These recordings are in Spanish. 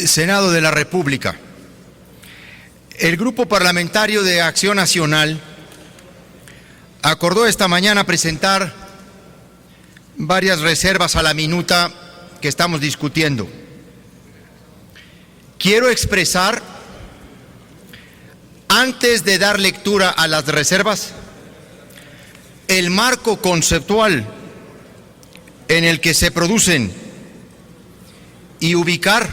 Senado de la República. El Grupo Parlamentario de Acción Nacional acordó esta mañana presentar varias reservas a la minuta que estamos discutiendo. Quiero expresar, antes de dar lectura a las reservas, el marco conceptual en el que se producen y ubicar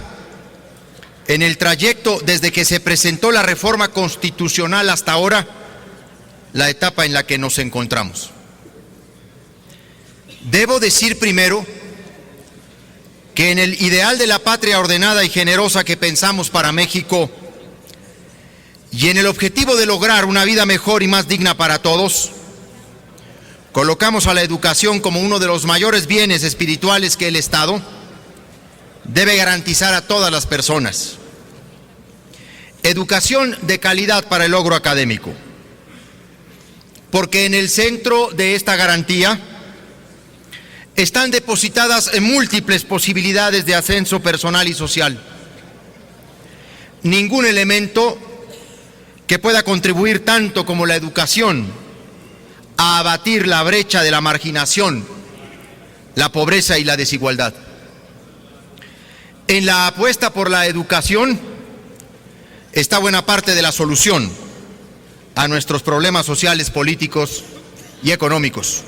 en el trayecto desde que se presentó la reforma constitucional hasta ahora la etapa en la que nos encontramos. Debo decir primero que en el ideal de la patria ordenada y generosa que pensamos para México y en el objetivo de lograr una vida mejor y más digna para todos, colocamos a la educación como uno de los mayores bienes espirituales que el Estado debe garantizar a todas las personas. Educación de calidad para el logro académico, porque en el centro de esta garantía están depositadas múltiples posibilidades de ascenso personal y social. Ningún elemento que pueda contribuir tanto como la educación a abatir la brecha de la marginación, la pobreza y la desigualdad. En la apuesta por la educación está buena parte de la solución a nuestros problemas sociales, políticos y económicos.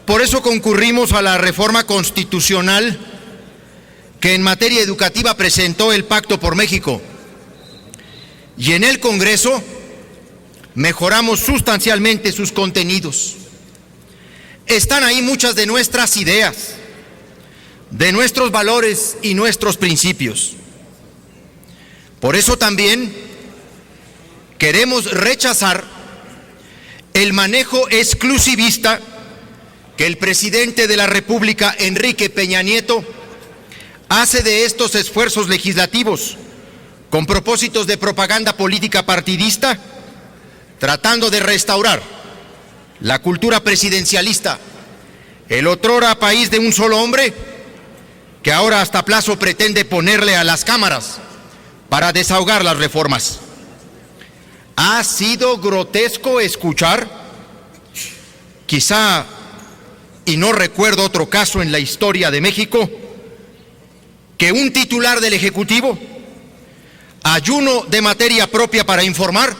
Por eso concurrimos a la reforma constitucional que en materia educativa presentó el Pacto por México, y en el Congreso mejoramos sustancialmente sus contenidos. Están ahí muchas de nuestras ideas, de nuestros valores y nuestros principios. Por eso también queremos rechazar el manejo exclusivista que el presidente de la República, Enrique Peña Nieto, hace de estos esfuerzos legislativos con propósitos de propaganda política partidista, tratando de restaurar la cultura presidencialista, el otrora país de un solo hombre, que ahora hasta plazo pretende ponerle a las cámaras para desahogar las reformas. Ha sido grotesco escuchar, quizá, y no recuerdo otro caso en la historia de México, que un titular del Ejecutivo, ayuno de materia propia para informar,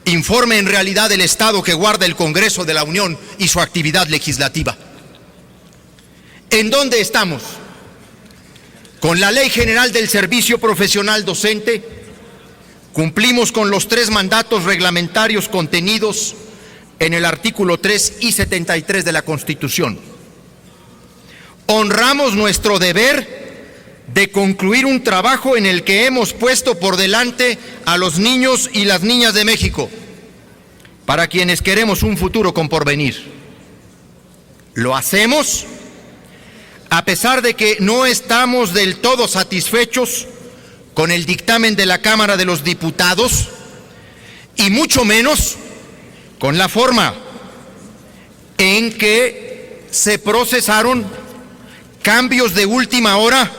informe en realidad del Estado que guarda el Congreso de la Unión y su actividad legislativa. ¿En dónde estamos? Con la Ley General del Servicio Profesional Docente, cumplimos con los 3 mandatos reglamentarios contenidos en el artículo 3 y 73 de la Constitución. Honramos nuestro deber de concluir un trabajo en el que hemos puesto por delante a los niños y las niñas de México, para quienes queremos un futuro con porvenir. Lo hacemos a pesar de que no estamos del todo satisfechos con el dictamen de la Cámara de los Diputados y mucho menos con la forma en que se procesaron cambios de última hora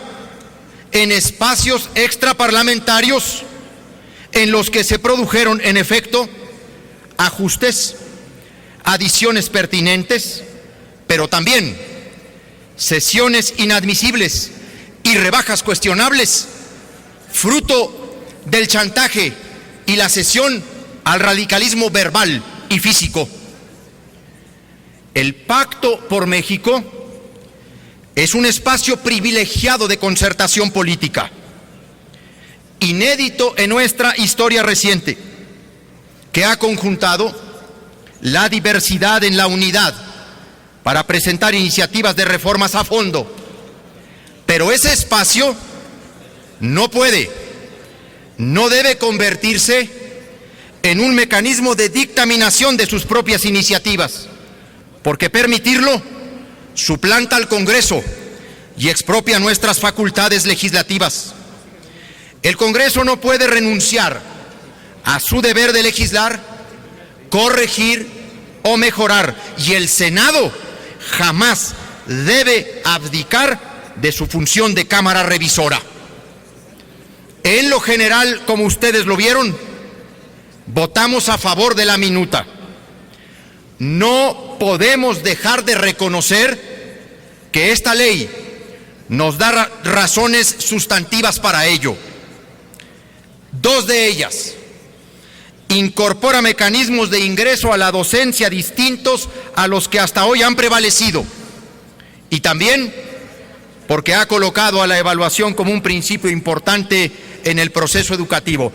en espacios extraparlamentarios en los que se produjeron, en efecto, ajustes, adiciones pertinentes, pero también sesiones inadmisibles y rebajas cuestionables, fruto del chantaje y la cesión al radicalismo verbal y físico. El Pacto por México es un espacio privilegiado de concertación política, inédito en nuestra historia reciente, que ha conjuntado la diversidad en la unidad para presentar iniciativas de reformas a fondo. Pero ese espacio no puede, no debe convertirse en un mecanismo de dictaminación de sus propias iniciativas, porque permitirlo suplanta al Congreso y expropia nuestras facultades legislativas. El Congreso no puede renunciar a su deber de legislar, corregir o mejorar, y el Senado jamás debe abdicar de su función de Cámara Revisora. En lo general, como ustedes lo vieron, votamos a favor de la minuta. No podemos dejar de reconocer que esta ley nos da razones sustantivas para ello. Dos de ellas: incorpora mecanismos de ingreso a la docencia distintos a los que hasta hoy han prevalecido, y también porque ha colocado a la evaluación como un principio importante en el proceso educativo.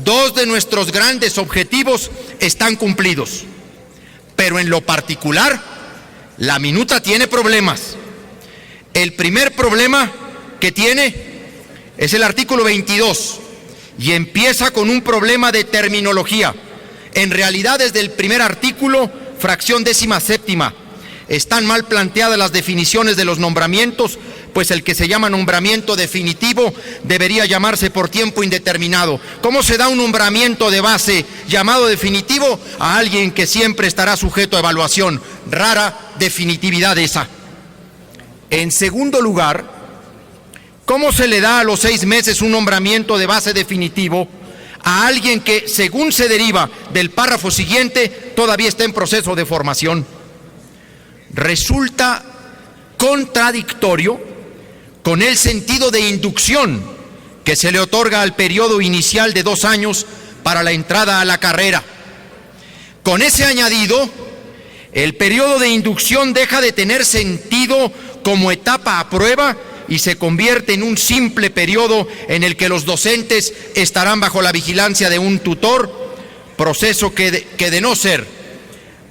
Dos de nuestros grandes objetivos están cumplidos, pero en lo particular, la minuta tiene problemas. El primer problema que tiene es el artículo 22, y empieza con un problema de terminología. En realidad, desde el primer artículo, fracción 17ª, están mal planteadas las definiciones de los nombramientos, pues el que se llama nombramiento definitivo debería llamarse por tiempo indeterminado. ¿Cómo se da un nombramiento de base llamado definitivo a alguien que siempre estará sujeto a evaluación? Rara definitividad esa. En segundo lugar, ¿cómo se le da a los 6 meses un nombramiento de base definitivo a alguien que, según se deriva del párrafo siguiente, todavía está en proceso de formación? Resulta contradictorio con el sentido de inducción que se le otorga al periodo inicial de 2 años para la entrada a la carrera. Con ese añadido, el periodo de inducción deja de tener sentido como etapa a prueba y se convierte en un simple periodo en el que los docentes estarán bajo la vigilancia de un tutor, proceso que de no ser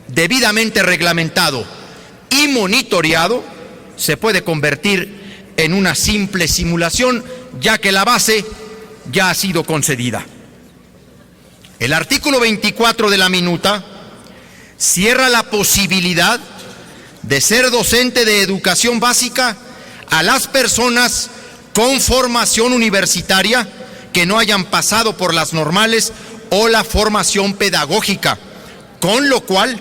debidamente reglamentado y monitoreado, se puede convertir en una simple simulación, ya que la base ya ha sido concedida. El artículo 24 de la minuta cierra la posibilidad de ser docente de educación básica a las personas con formación universitaria que no hayan pasado por las normales o la formación pedagógica, con lo cual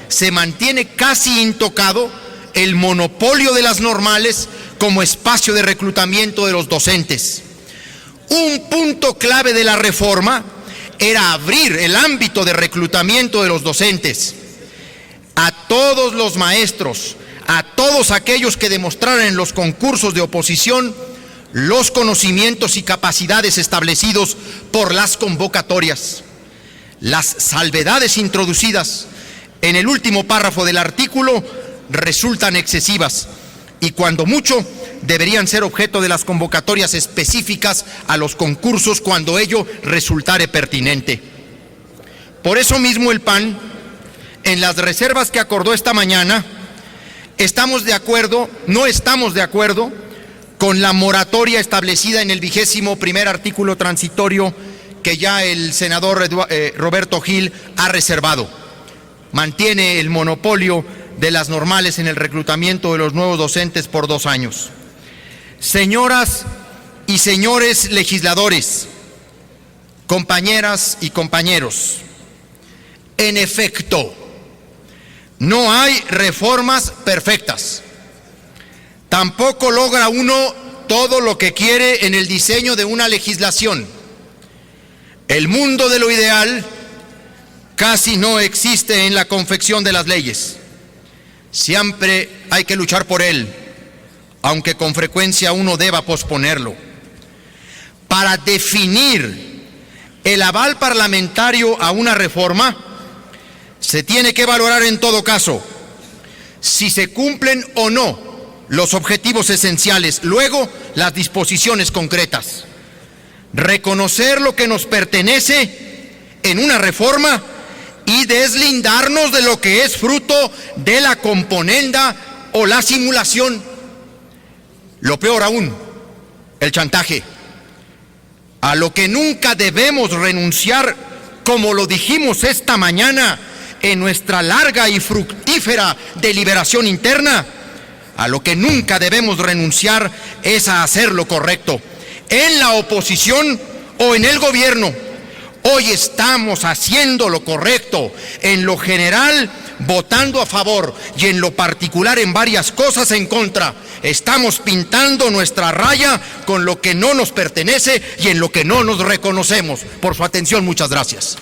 se mantiene casi intocado el monopolio de las normales como espacio de reclutamiento de los docentes. Un punto clave de la reforma era abrir el ámbito de reclutamiento de los docentes a todos los maestros, a todos aquellos que demostraran en los concursos de oposición los conocimientos y capacidades establecidos por las convocatorias. Las salvedades introducidas en el último párrafo del artículo resultan excesivas y cuando mucho deberían ser objeto de las convocatorias específicas a los concursos cuando ello resultare pertinente. Por eso mismo el PAN, en las reservas que acordó esta mañana, no estamos de acuerdo con la moratoria establecida en el 21º artículo transitorio que ya el senador Roberto Gil ha reservado. Mantiene el monopolio de las normales en el reclutamiento de los nuevos docentes por 2 años. Señoras y señores legisladores, compañeras y compañeros, en efecto, no hay reformas perfectas. Tampoco logra uno todo lo que quiere en el diseño de una legislación. El mundo de lo ideal casi no existe en la confección de las leyes. Siempre hay que luchar por él, aunque con frecuencia uno deba posponerlo. Para definir el aval parlamentario a una reforma, se tiene que valorar en todo caso si se cumplen o no los objetivos esenciales, luego las disposiciones concretas. Reconocer lo que nos pertenece en una reforma y deslindarnos de lo que es fruto de la componenda o la simulación. Lo peor aún, el chantaje, a lo que nunca debemos renunciar, como lo dijimos esta mañana en nuestra larga y fructífera deliberación interna. A lo que nunca debemos renunciar es a hacer lo correcto, en la oposición o en el gobierno. Hoy estamos haciendo lo correcto. En lo general, votando a favor y en lo particular en varias cosas en contra. Estamos pintando nuestra raya con lo que no nos pertenece y en lo que no nos reconocemos. Por su atención, muchas gracias.